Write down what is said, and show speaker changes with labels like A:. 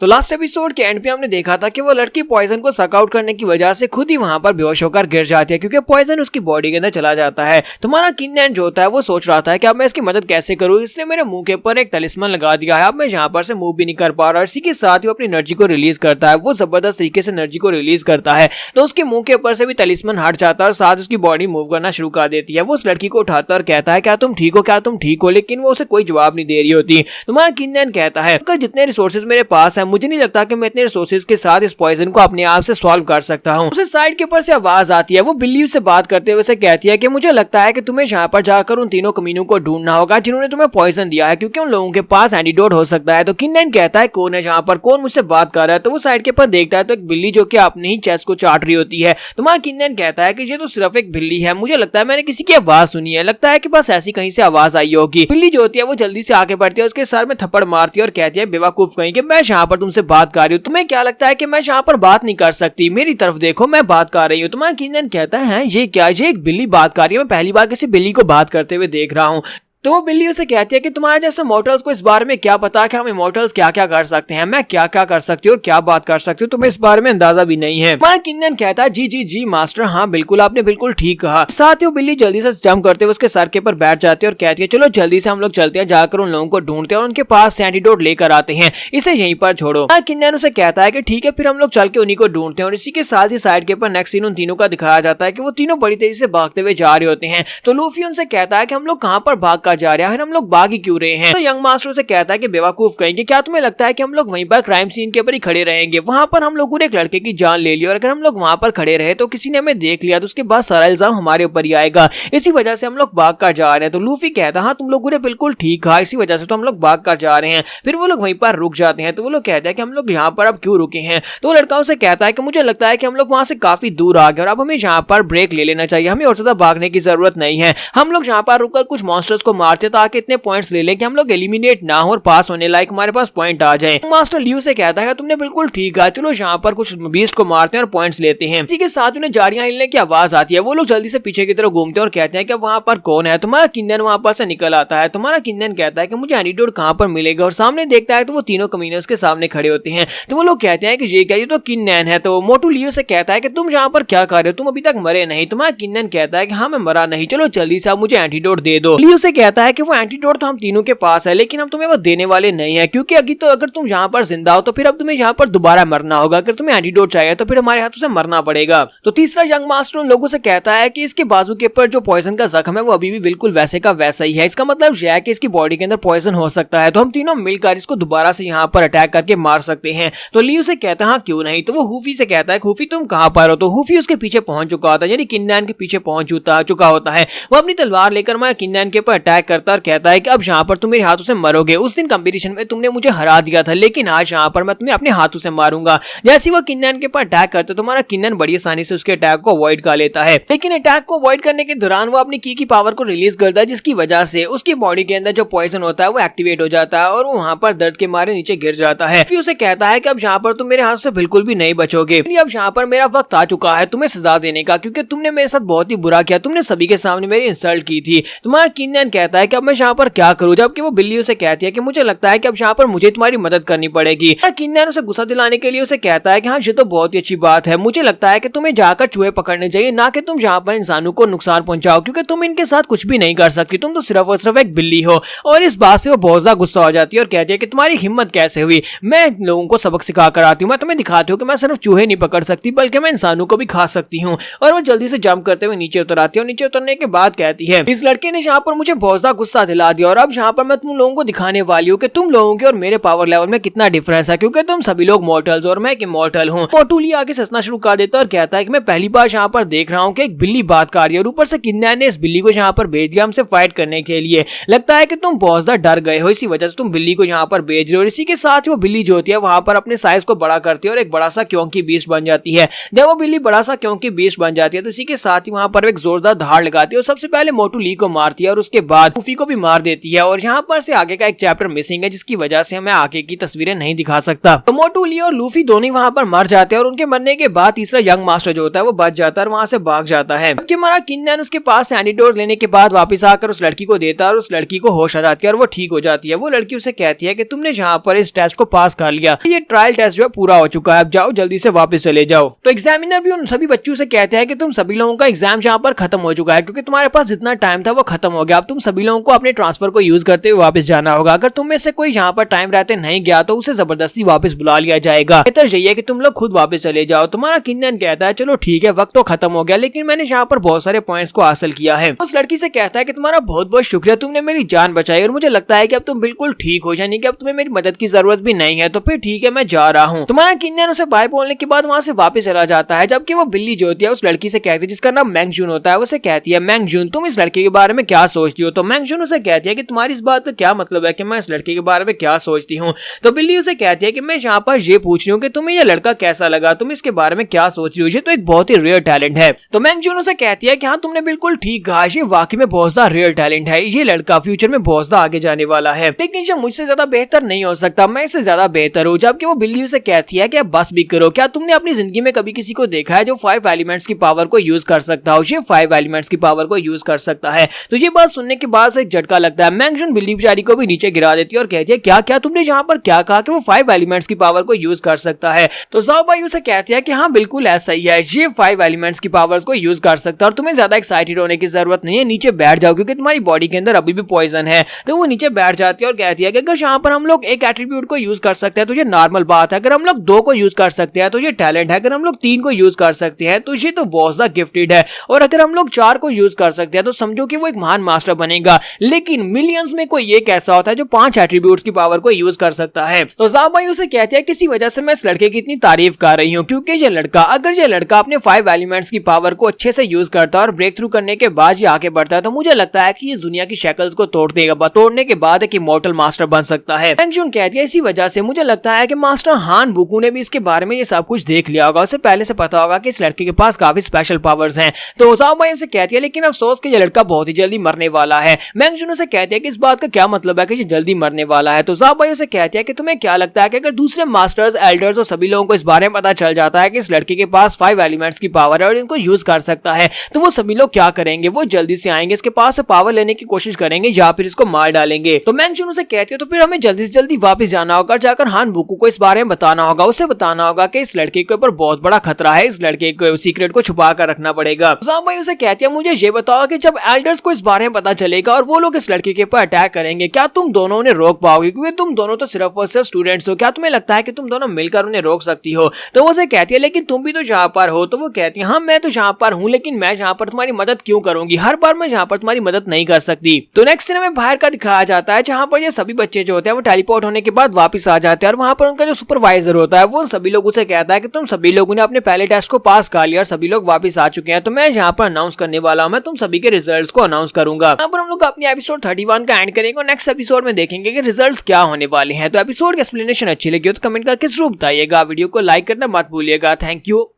A: तो last episode के and पे हमने देखा था कि वो लड़की पॉइजन को सक आउट करने की वजह से खुद ही वहां पर बेहोश होकर गिर जाती है क्योंकि पॉइजन उसकी बॉडी के अंदर चला जाता है। तुम्हारा किन्नैन जो होता है वो सोच रहा था कि अब मैं इसकी मदद कैसे करूं, इसने मेरे मुंह के ऊपर एक तलिस्मान लगा दिया है, अब मैं यहाँ पर से मूव भी नहीं कर पा रहा। इसी के साथ ही अपनी एनर्जी को रिलीज करता है, वो जबरदस्त तरीके से एनर्जी को रिलीज करता है तो उसके मुंह के ऊपर से भी तलिस्मान हट जाता है और साथ उसकी बॉडी मूव करना शुरू कर देती है। वो उस लड़की को उठाता है और कहता है क्या तुम ठीक हो, क्या तुम ठीक हो, लेकिन वो उसे कोई जवाब नहीं दे रही होती। तुम्हारा किन्नैन कहता है जितने रिसोर्सेज मेरे पास है मुझे नहीं लगता कि मैं इतने रिसोर्सेज के साथ इस पॉइजन को अपने आप से सॉल्व कर सकता हूँ। उसे साइड के ऊपर से आवाज आती है, वो बिल्ली से बात करते हुए कहती है कि मुझे लगता है कि तुम्हें यहाँ पर जाकर उन तीनों कमीनों को ढूंढना होगा जिन्होंने तुम्हें पॉइजन दिया है क्योंकि उन लोगों के पास एंटीडोट हो सकता है। तो किन्नैन कहता है कौन है जहाँ पर, कौन मुझसे बात कर रहा है। तो वो साइड के ऊपर देखता है तो एक बिल्ली जो कि अपने ही चेस्ट को चाट रही होती है। तुम्हारा किन्नैन कहता है कि ये तो सिर्फ एक बिल्ली है, मुझे लगता है मैंने किसी की आवाज सुनी है, लगता है कि बस ऐसी कहीं से आवाज आई होगी। बिल्ली जो होती है वो जल्दी से आगे बढ़ती है, उसके सर में थप्पड़ मारती है और कहती है बेवकूफ कहीं कि मैं यहाँ पर तुमसे बात कर रही हूँ, तुम्हें क्या लगता है कि मैं यहाँ पर बात नहीं कर सकती, मेरी तरफ देखो मैं बात कर रही हूँ। तुम्हारा किन्नैन कहता है ये क्या, ये एक बिल्ली बात कर रही है, मैं पहली बार किसी बिल्ली को बात करते हुए देख रहा हूँ। तो वो बिल्ली उसे कहती है कि तुम्हारे जैसे मॉर्टल्स को इस बारे में क्या पता कि हम इमॉर्टल्स क्या क्या कर सकते हैं, मैं क्या क्या कर सकती हूँ और क्या बात कर सकती हूँ, तुम्हें इस बारे में अंदाजा भी नहीं है। हमारा किन्नैन कहता है जी जी जी मास्टर, हाँ बिल्कुल आपने बिल्कुल ठीक कहा। साथ ही वो बिल्ली जल्दी से जंप करते हुए उसके सर के ऊपर बैठ जाती है और कहती है चलो जल्दी से हम लोग चलते हैं, जाकर उन लोगों को ढूंढते हैं और उनके पास एंटीडोट लेकर आते हैं, इसे यहीं पर छोड़ो। किन्नैन उसे कहता है कि ठीक है फिर हम लोग चल के उन्हीं को ढूंढते हैं। और इसी के साथ ही साइड के ऊपर नेक्स्ट सीन उन तीनों का दिखाया जाता है कि वो तीनों बड़ी तेजी से भागते हुए जा रहे होते हैं। तो लूफी उनसे कहता है कि हम लोग कहाँ पर भाग कर जा रहे हैं, हम लोग भाग ही क्यों रहे हैं। तो यंग मास्टर से कहता है कि बेवकूफ कहेंगे, क्या तुम्हें लगता है कि हम लोग वहीं पर क्राइम सीन के ऊपर ही खड़े रहेंगे, वहां पर हम लोगों ने एक लड़के की जान ले ली और अगर हम लोग वहां पर खड़े रहे तो किसी ने हमें देख लिया तो उसके बाद सारा इल्जाम हमारे ऊपर ही आएगा, इसी वजह से हम लोग भाग कर जा रहे हैं। तो लूफी कहता है हाँ तुम लोगों ने बिल्कुल ठीक कहा, इसी वजह से तो हम लोग भाग कर जा रहे हैं। फिर वो लोग वहीं पर रुक जाते हैं। तो वो लोग कहते हैं कि हम लोग यहाँ पर अब क्यों रुके हैं। तो वो लड़का उसे कहता है कि मुझे लगता है कि हम लोग वहां से काफी दूर आ गए और अब हमें यहाँ पर ब्रेक ले लेना चाहिए, हमें और ज्यादा भागने की जरूरत नहीं है, हम लोग यहाँ पर रुककर कुछ मॉन्स्टर्स को मारते ताकि इतने पॉइंट्स ले लें कि हम लोग एलिमिनेट ना हो और पास होने लायक हमारे पास पॉइंट आ जाए। मास्टर लियू से कहता है तुमने बिल्कुल ठीक कहा, चलो यहाँ पर कुछ बीस्ट को मारते हैं और पॉइंट्स लेते हैं। इसी के साथ उन्हें झाड़ियां हिलने की आवाज आती है, वो लोग जल्दी से पीछे की तरफ घूमते हैं और कहते हैं कि वहां पर कौन है। तुम्हारा किन्नैन वहां पर से निकल आता है। तुम्हारा किन्नैन कहता है कि मुझे एंटीडोट कहां पर मिलेगा और सामने देखता है तो वो तीनों कमीने उसके सामने खड़े होते हैं। तो वो लोग कहते हैं कि ये क्या, ये तो किन्नैन है। तो मोटू लियू से कहता है कि तुम यहाँ पर क्या कर रहे हो, तुम अभी तक मरे नहीं। तुम्हारा किन्नैन कहता है कि हाँ मैं मरा नहीं, चलो जल्दी से आप मुझे एंटीडोट दे दो। लियू से कहता है कि वो एंटीडोट तो हम तीनों के पास है लेकिन हम तुम्हें वो देने वाले नहीं है क्योंकि अगर तुम यहाँ पर जिंदा हो तो फिर अब तुम्हें यहाँ पर दोबारा मरना होगा, अगर तुम्हें एंटीडोट चाहिए तो फिर हमारे हाथों से मरना पड़ेगा। तो तीसरा यंग मास्टर उन लोगों से कहता है कि इसके बाजू के ऊपर जो पॉइजन का जख्म है वो अभी भी बिल्कुल वैसे का वैसा ही है, इसका मतलब यह है कि इसकी बॉडी के अंदर पॉइजन हो सकता है, तो हम तीनों मिलकर इसको दोबारा से यहाँ पर अटैक करके मार सकते हैं। तो लियू से कहता है हाँ क्यों नहीं। तो वो हुफी से कहता है हुफी तुम कहाँ पर हो। तो हुफी उसके पीछे पहुंच चुका होता है, यानी किन्नैन के पीछे पहुंच चुका होता है। वो अपनी तलवार लेकर मैं किन्नैन के ऊपर अटैक करता और कहता है कि अब यहाँ पर तुम मेरे हाथों से मरोगे, उस दिन कंपटीशन में तुमने मुझे हरा दिया था लेकिन आज यहाँ पर मैं तुम्हें अपने हाथों से मारूंगा। जैसे वो किन्नैन के ऊपर अटैक करता है तुम्हारा किन्नैन बड़ी आसानी से उसके अटैक को अवॉइड कर लेता है, लेकिन अटैक को अवॉइड करने के दौरान वो अपनी की पावर को रिलीज करता है जिसकी वजह से उसकी बॉडी के अंदर जो पॉइजन होता है वो एक्टिवेट हो जाता है और वो वहां पर दर्द के मारे नीचे गिर जाता है। फिर उसे कहता है कि अब यहाँ पर तुम मेरे हाथ से बिल्कुल भी नहीं बचोगे, अब यहाँ पर मेरा वक्त आ चुका है तुम्हें सजा देने का क्योंकि तुमने मेरे साथ बहुत ही बुरा किया, तुमने सभी के सामने मेरी इंसल्ट की थी। तुम्हारा किन्नैन कहता है कि अब मैं यहाँ पर क्या करूँ, जबकि वो बिल्ली उसे कहती है कि मुझे लगता है कि अब यहाँ पर मुझे तुम्हारी मदद करनी पड़ेगी। किन्नैन उसे गुस्सा दिलाने के लिए उसे कहता है कि हाँ ये तो बहुत ही अच्छी बात है, मुझे लगता है कि तुम्हें जाकर चूहे पकड़ने चाहिए ना कि तुम यहाँ पर इंसानों को नुकसान पहुंचाओ क्योंकि तुम इनके साथ कुछ भी नहीं कर सकती, तुम तो सिर्फ और सिर्फ एक बिल्ली हो। और इस बात से वो बहुत ज्यादा गुस्सा हो जाती है और कहती है कि तुम्हारी हिम्मत कैसे हुई, मैं लोगों को सबक सिखा कर आती हूँ, मैं तुम्हें दिखाती हूँ कि मैं सिर्फ चूहे नहीं पकड़ सकती बल्कि मैं इंसानों को भी खा सकती हूँ। और वो जल्दी से जंप करते हुए नीचे उतर आती है और नीचे उतरने के बाद कहती है इस लड़के ने यहाँ पर मुझे बहुत ज्यादा गुस्सा दिला दिया और अब यहाँ पर मैं तुम लोगों को दिखाने वाली हूँ कि तुम लोगों के और मेरे पावर लेवल में कितना डिफरेंस है क्योंकि तुम सभी लोग मॉर्टल्स और मैं एक इमॉर्टल हूँ। मोटूली आगे हंसना शुरू कर देता है और कहता है कि मैं पहली बार यहाँ पर देख रहा हूँ कि एक बिल्ली बात कर रही है और ऊपर से किन्नैन ने इस बिल्ली को यहाँ पर भेज दिया हमसे फाइट करने के लिए, लगता है कि तुम बहुत ज्यादा डर गए हो इसी वजह से तुम बिल्ली को यहाँ पर भेज रहे हो। और इसी के साथ वो बिल्ली जो होती है वहां पर अपने साइज को बड़ा करती है और एक बड़ा सा क्योंकि बीस्ट बन जाती है। जब वो बिल्ली बड़ा सा क्योंकि बीस्ट बन जाती है तो इसी के साथ ही वहां पर एक जोरदार धाड़ लगाती है और सबसे पहले मोटू ली को मारती है और उसके बाद बाद लूफी को भी मार देती है और यहाँ पर से आगे का एक चैप्टर मिसिंग है जिसकी वजह से मैं आगे की तस्वीरें नहीं दिखा सकता। तो मोटू, ली और लूफी दोनों वहाँ पर मर जाते हैं और उनके मरने के बाद तीसरा यंग मास्टर जो होता है वो बच जाता है और वहाँ से भाग जाता है। जबकि हमारा किन्नन उसके पास एंटीडोट लेने के बाद वापस आकर उस लड़की को देता है और उस लड़की को होश आ जाती है और वो ठीक हो जाती है। वो लड़की उसे कहती है कि तुमने जहाँ पर इस टेस्ट को पास कर लिया, ये ट्रायल टेस्ट जो है पूरा हो चुका है, अब जाओ जल्दी से वापस चले जाओ। तो एग्जामिनर भी उन सभी बच्चों से कहते हैं कि तुम सभी लोगों का एग्जाम यहाँ पर खत्म हो चुका है क्योंकि तुम्हारे पास जितना टाइम था वो खत्म हो गया। अब तुम सभी लोगों को अपने ट्रांसफर को यूज करते हुए वापस जाना होगा। अगर तुम में से कोई यहाँ पर टाइम रहते नहीं गया तो उसे जबरदस्ती वापस बुला लिया जाएगा। बेहतर यही है कि तुम लोग खुद वापस चले जाओ। तुम्हारा किन्नन कहता है चलो ठीक है, वक्त तो खत्म हो गया लेकिन मैंने यहाँ पर बहुत सारे पॉइंट्स को हासिल किया है। उस लड़की से कहता है कि तुम्हारा बहुत बहुत शुक्रिया, तुमने मेरी जान बचाई और मुझे लगता है कि अब तुम बिल्कुल ठीक हो, यानी कि अब तुम्हें मेरी मदद की जरूरत भी नहीं है, तो फिर ठीक है मैं जा रहा हूँ। तुम्हारा किन्नन उसे बाय बोलने के बाद वहाँ से वापस चला जाता है। जबकि वो बिल्ली जो होती है उस लड़की से कहती है जिसका नाम मैंगजून होता है, उसे कहती है मैंगजून तुम इस लड़के के बारे में क्या सोचती हो। तो मैंगजून उसे कहती है कि तुम्हारी इस बात का क्या मतलब है कि मैं इस लड़के के बारे में क्या सोचती हूँ। तो बिल्ली उसे कहती है कि मैं यहाँ पर ये पूछ रही हूँ कि तुम्हें यह लड़का कैसा लगा, तुम इसके बारे में क्या सोच रही हो, ये तो एक बहुत ही रेयर टैलेंट है। तो मैंगजून उसे कहती है कि हाँ तुमने बिल्कुल ठीक कहा, ये वाकई में बहुत ज्यादा रेयर टैलेंट है, ये लड़का फ्यूचर में बहुत ज्यादा आगे जाने वाला है, लेकिन ये मुझसे ज्यादा बेहतर नहीं हो सकता, मैं इससे ज्यादा बेहतर हूँ। जबकि वो बिल्ली उसे कहती है कि अब बस भी करो, क्या तुमने अपनी जिंदगी में कभी किसी को देखा है जो 5 एलिमेंट्स की पावर को यूज कर सकता हो, ये 5 एलिमेंट्स की पावर को यूज कर सकता है। तो ये बात सुनने के बाद से एक झटका लगता है। मैंगजून बिल्ली बेचारी को भी नीचे गिरा देती है और कहती है क्या क्या तुमने यहाँ पर क्या कहा कि वो 5 एलिमेंट्स की पावर को यूज कर सकता है। तो ज़ाओ बाई उसे कहती है कि हाँ बिल्कुल ऐसा ही है, ये 5 एलिमेंट्स की पावर्स को यूज कर सकता है और तुम्हें ज्यादा एक्साइटेड होने की जरूरत नहीं है, नीचे बैठ जाओ क्योंकि तुम्हारी बॉडी के अंदर अभी भी पॉइजन है। तो वो नीचे बैठ जाती है और कहती है कि अगर यहाँ पर हम लोग एक एट्रीब्यूट को यूज कर सकते हैं तो ये नॉर्मल बात है, अगर हम लोग 2 को यूज कर सकते हैं तो ये टैलेंट है, अगर हम लोग 3 को यूज कर सकते हैं तो ये तो बहुत ज्यादा गिफ्टेड है, और अगर हम लोग 4 को यूज कर सकते हैं तो समझो कि वो एक महान मास्टर बनेगा। लेकिन मिलियंस में कोई एक ऐसा होता है जो 5 एट्रीब्यूट्स की पावर को यूज कर सकता है। तो ज़ाओ बाई उसे कहती है किसी वजह से मैं इस लड़के की इतनी तारीफ कर रही हूँ क्योंकि ये लड़का, अगर ये लड़का अपने 5 एलिमेंट्स की पावर को अच्छे से यूज करता है और ब्रेक थ्रू करने के बाद ये आगे बढ़ता है तो मुझे लगता है कि इस दुनिया की शक्ल्स को तोड़ देगा, तोड़ने के बाद एक इमॉर्टल मास्टर बन सकता है। मैंगजून कहती है इसी वजह से मुझे लगता है कि मास्टर हान बुकू ने भी इसके बारे में ये सब कुछ देख लिया होगा, उसे पहले से पता होगा कि इस लड़के के पास काफी स्पेशल पावर्स हैं। तो ज़ाओ बाई उसे कहती है लेकिन अफसोस कि ये लड़का बहुत ही जल्दी मरने वाला है। मैंगजून उसे कहती है कि इस बात का क्या मतलब है कि ये जल्दी मरने वाला है। तो ज़ाओ बाई उसे कहती है कि तुम्हें क्या लगता है कि अगर दूसरे मास्टर्स, एल्डर्स और सभी लोगों को इस बारे में पता चल जाता है कि इस लड़के के पास 5 एलिमेंट्स की पावर है और इनको यूज कर सकता है तो वो सभी लोग क्या करेंगे, वो जल्दी से आएंगे, इसके पास से पावर लेने की कोशिश करेंगे या फिर इसको मार डालेंगे। तो मैंगजून उसे कहती है तो फिर हमें जल्दी से जल्दी वापस जाना होगा, जाकर हान बुकू को इस बारे में बताना होगा, उसे बताना होगा कि इस लड़के के ऊपर बहुत बड़ा खतरा है, इस लड़के के सीक्रेट को छुपा कर रखना पड़ेगा। ज़ाओ बाई उसे कहती है मुझे ये बताओ कि जब एल्डर्स को इस बारे में पता चलेगा और वो लोग इस लड़के के ऊपर अटैक करेंगे, क्या तुम दोनों उन्हें रोक पाओगे, क्योंकि तुम दोनों तो सिर्फ और सिर्फ स्टूडेंट्स हो, क्या तुम्हें लगता है कि तुम दोनों मिलकर उन्हें रोक सकती हो। तो वो उसे कहती है लेकिन तुम भी तो यहाँ पर हो। तो वो कहती है हाँ मैं तो यहाँ पर हूँ लेकिन मैं यहाँ पर तुम्हारी मदद क्यों करूंगी, हर बार मैं यहाँ पर तुम्हारी मदद नहीं कर सकती। तो नेक्स्ट सीन में बाहर का दिखाया जाता है जहाँ पर ये सभी बच्चे जो होते हैं वो टेलीपोर्ट होने के बाद वापस आ जाते हैं और वहाँ पर उनका जो सुपरवाइजर होता है वो सभी लोग उसे कहता है कि तुम सभी लोगों ने अपने पहले टेस्ट को पास कर लिया और सभी लोग वापस आ चुके हैं, तो मैं यहाँ पर अनाउंस करने वाला हूँ, मैं तुम सभी के रिजल्ट्स को अनाउंस करूंगा। यहाँ पर हम लोग अपनी एपिसोड 31 का एंड करेंगे और नेक्स्ट एपिसोड में देखेंगे कि रिजल्ट्स क्या होने वाले हैं। तो एपिसोड की एक्सप्लेनेशन अच्छी लगी हो तो कमेंट करके जरूर बताइएगा, वीडियो को लाइक करना मत भूलिएगा। Thank you.